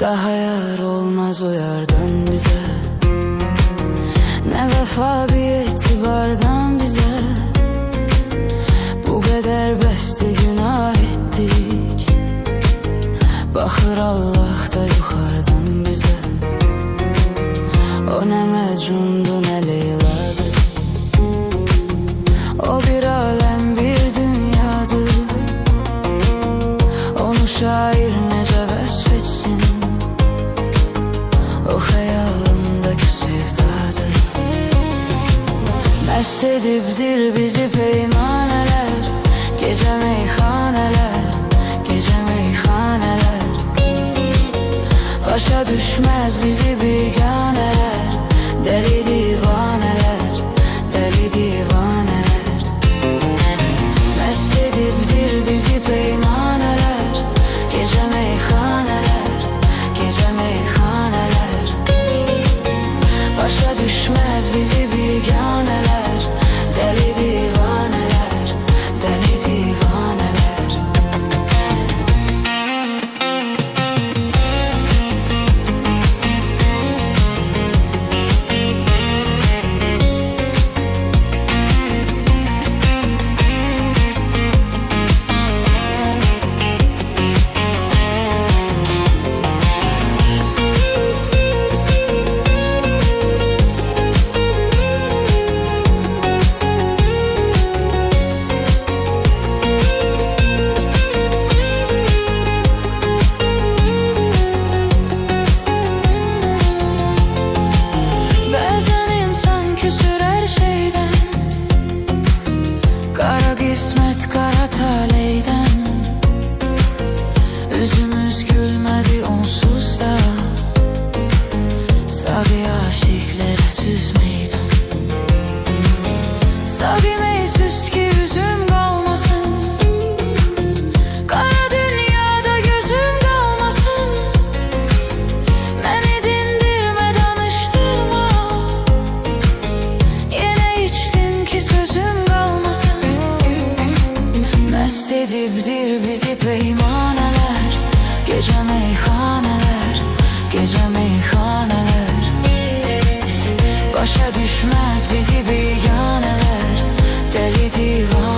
Daha yar olmaz o yardan bize, ne vefa bir itibardan bize. Bu kadar beste günah ettik, bakır Allah da yukarıdan bize. O ne Mecnun'du ne Leyla'dı, o bir alem bir dünyadı. Onu şair nece vesfetsin, o hayalımdaki sevdadır. Mest edipdir bizi peymaneler, gece meyhaneler, gece meyhaneler. Başa düşmez bizi biganeler, deli divaneler, deli divaneler. Mest edipdir bizi peymaneler, gece meyhaneler, gece meyhaneler. Başa düşmez bizi biganeler, deli divaneler, deli divaneler. Kara kısmet kara taleyden, yüzümüz gülmedi onsuz da. Sabi aşıklara süz meydan, sabi meysüz ki yüzüm kalmasın, kara dünyada gözüm kalmasın. Beni dindirme danıştırma, yine içtim ki sözüm kalmasın. Mest edipdir bizi peymaneler, gece meyhaneler, gece meyhaneler. Başa düşmez bizi biganeler, deli divan.